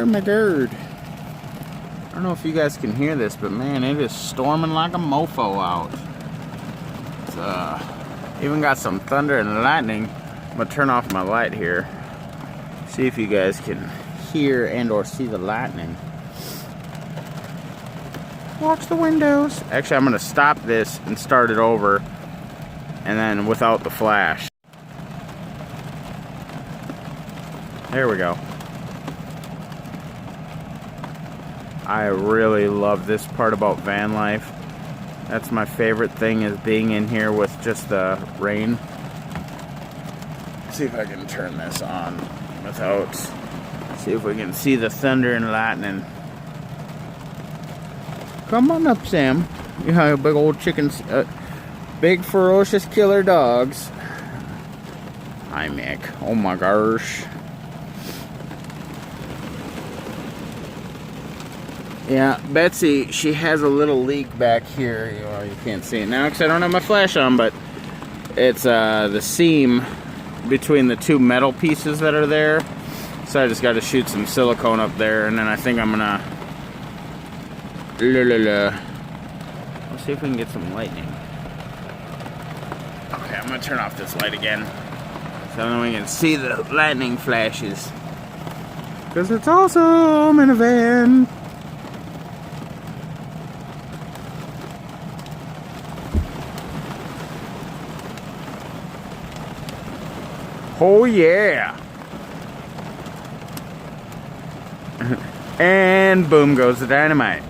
Oh my god. I don't know if you guys can hear this, but man, it is storming like a mofo out. It's even got some thunder and lightning. I'm gonna turn off my light here. See if you guys can hear and or see the lightning. Watch the windows. Actually, I'm gonna stop this and start it over, and then without the flash. There we go. I really love this part about van life. That's my favorite thing, is being in here with just the rain. See if I can turn this on without. See if we can see the thunder and lightning. Come on up, Sam. You have big old chickens, big ferocious killer dogs. Hi, Mick. Oh my gosh. Yeah, Betsy, she has a little leak back here. Well, you can't see it now because I don't have my flash on, but it's the seam between the two metal pieces that are there. So I just got to shoot some silicone up there, and then I think I'm gonna. Let's see if we can get some lightning. Okay, I'm gonna turn off this light again, so then we can see the lightning flashes. Because it's awesome in a van. Oh yeah! And boom goes the dynamite.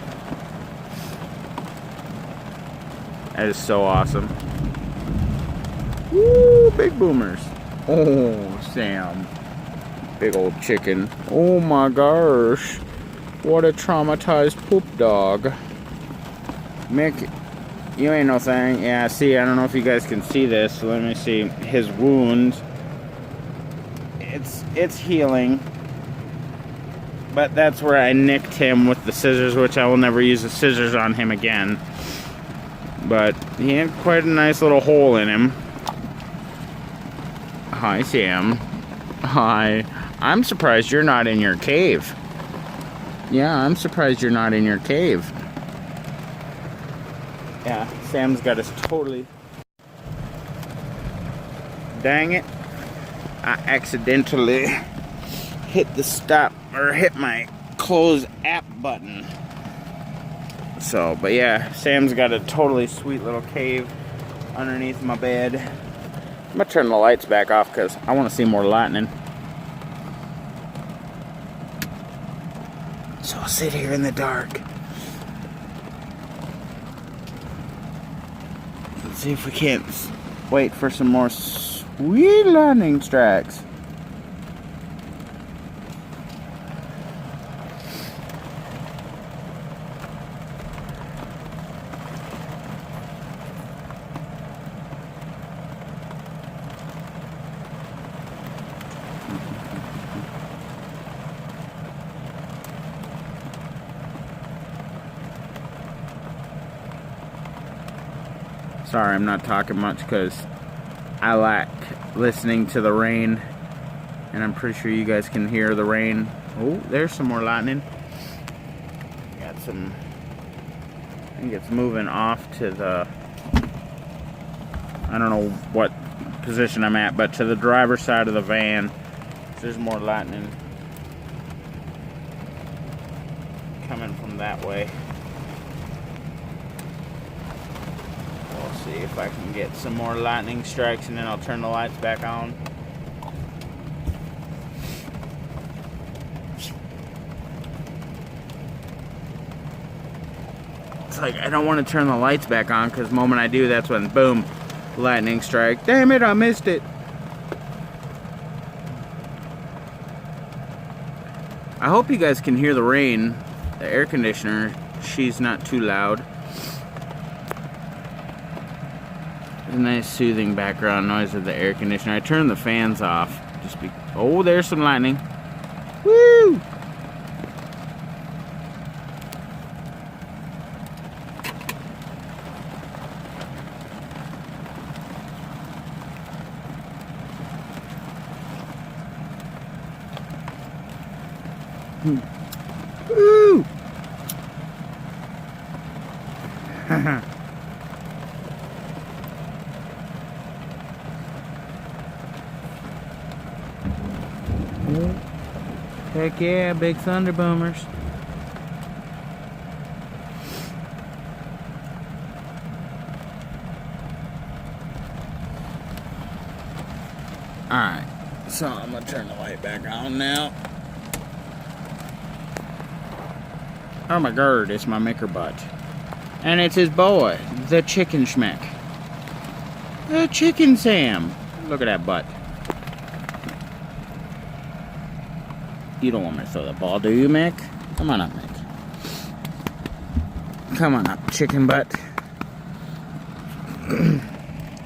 That is so awesome. Woo, big boomers. Oh, Sam. Big old chicken. Oh my gosh. What a traumatized poop dog. Mick, you ain't no thing. Yeah, see, I don't know if you guys can see this. Let me see. His wound. It's healing. But that's where I nicked him with the scissors, which I will never use the scissors on him again. But he had quite a nice little hole in him. Hi, Sam. Hi. I'm surprised you're not in your cave. Yeah, I'm surprised you're not in your cave. Yeah, Sam's got us totally... Dang it. I accidentally hit the stop, or hit my close app button. So, but yeah, Sam's got a totally sweet little cave underneath my bed. I'm gonna turn the lights back off because I want to see more lightning. So I'll sit here in the dark. Let's see if we can't wait for some more sweet lightning strikes. Sorry, I'm not talking much because I like listening to the rain, and I'm pretty sure you guys can hear the rain. Oh, there's some more lightning. Got some, I think it's moving off to the, I don't know what position I'm at, but to the driver's side of the van. So there's more lightning coming from that way. See if I can get some more lightning strikes, and then I'll turn the lights back on. It's like I don't want to turn the lights back on because the moment I do, that's when boom, lightning strike. Damn it, I missed it. I hope you guys can hear the rain. The air conditioner, she's not too loud. A nice soothing background noise of the air conditioner. I turned the fans off. Oh, there's some lightning. Woo! Heck yeah, big thunder boomers. Alright, so I'm gonna turn the light back on now. Oh my god, it's my maker butt. And it's his boy, the chicken schmeck. The chicken Sam. Look at that butt. You don't want me to throw the ball, do you, Mick? Come on up, Mick. Come on up, chicken butt.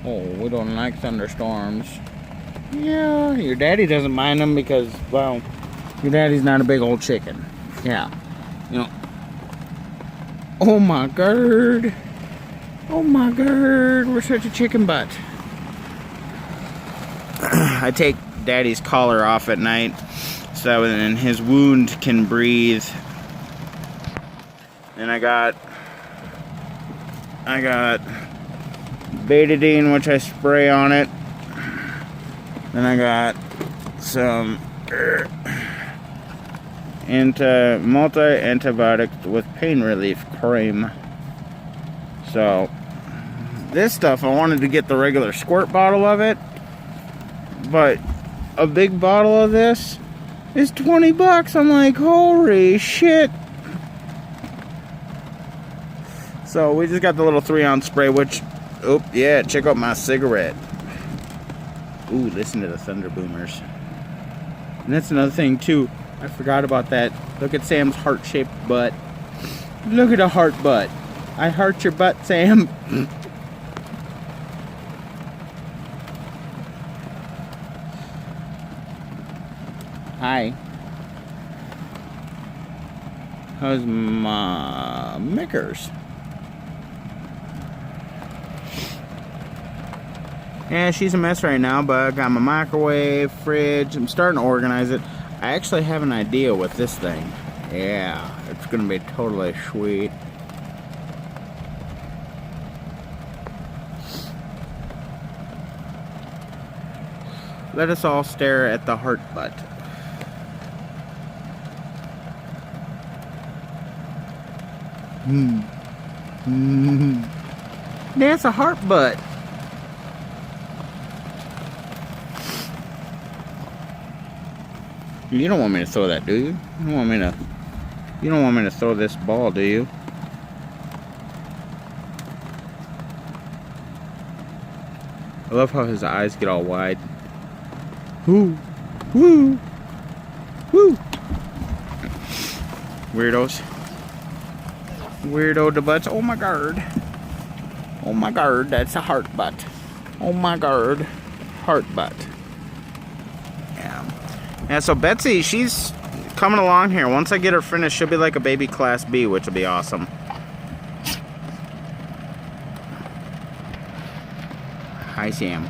Oh, we don't like thunderstorms. Yeah, your daddy doesn't mind them because, well, your daddy's not a big old chicken. Yeah. You know. Oh my god. Oh my god. We're such a chicken butt. I take daddy's collar off at night so then his wound can breathe. And I got betadine, which I spray on it. Then I got some multi-antibiotics with pain relief cream. So this stuff, I wanted to get the regular squirt bottle of it, but a big bottle of this is 20 bucks. I'm like, holy shit. So we just got the little 3-ounce spray, which, oh yeah, check out my cigarette. Ooh, listen to the thunder boomers. And that's another thing too. I forgot about that. Look at Sam's heart-shaped butt. Look at a heart butt. I heart your butt, Sam. Hi. How's my Mickers? Yeah, she's a mess right now, but I got my microwave, fridge. I'm starting to organize it. I actually have an idea with this thing. Yeah, it's gonna be totally sweet. Let us all stare at the heart butt. That's a heart butt. You don't want me to throw that, do you? You don't want me to throw this ball, do you? I love how his eyes get all wide. Woo! Woo! Woo! Weirdos. Weirdo the butts. Oh my god. Oh my god, that's a heart butt. Oh my god. Heart butt. Yeah, so Betsy, she's coming along here. Once I get her finished, she'll be like a baby Class B, which will be awesome. Hi, Sam.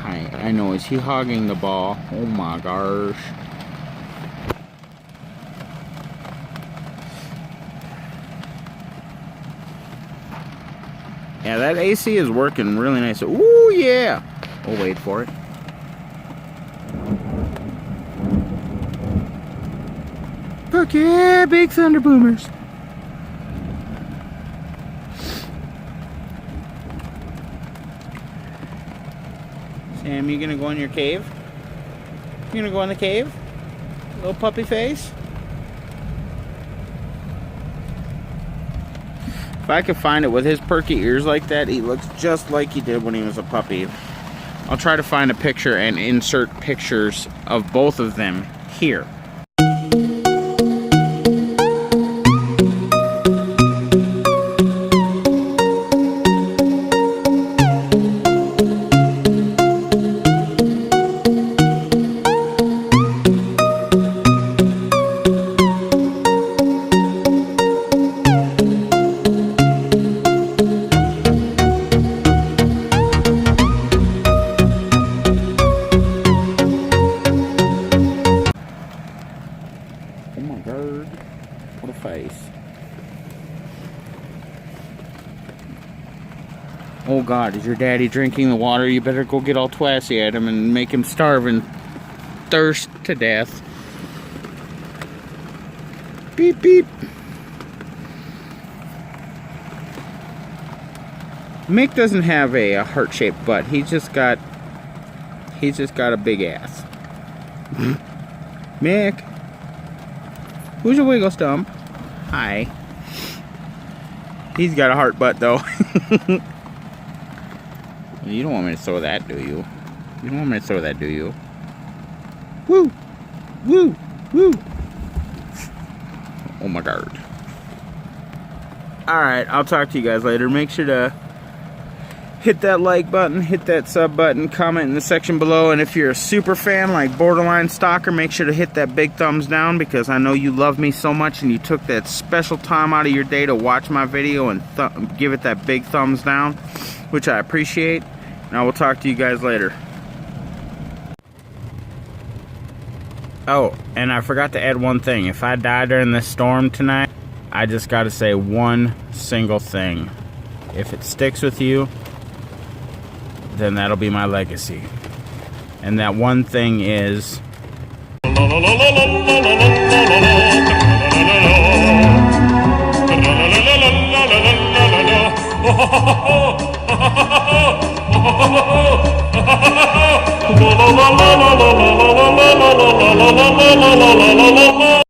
Hi, I know, is he hogging the ball? Oh my gosh. Yeah, that AC is working really nice. Ooh, yeah. We'll wait for it. Fuck yeah, big thunder boomers. Sam, you gonna go in your cave? You gonna go in the cave? Little puppy face? If I could find it with his perky ears like that, he looks just like he did when he was a puppy. I'll try to find a picture and insert pictures of both of them here. What a face. Oh God, is your daddy drinking the water? You better go get all twassy at him and make him starve and thirst to death. Beep, beep. Mick doesn't have a heart-shaped butt. He's just got a big ass. Mick, who's your wiggle stump? Hi. He's got a heart butt though. You don't want me to throw that, do you? You don't want me to throw that, do you? Woo! Woo! Woo! Oh my god. Alright, I'll talk to you guys later. Make sure to hit that like button, hit that sub button, comment in the section below, and if you're a super fan like Borderline Stalker, make sure to hit that big thumbs down, because I know you love me so much and you took that special time out of your day to watch my video and give it that big thumbs down, which I appreciate, and I will talk to you guys later. Oh, and I forgot to add one thing. If I die during this storm tonight, I just gotta say one single thing. If it sticks with you, then that'll be my legacy. And that one thing is...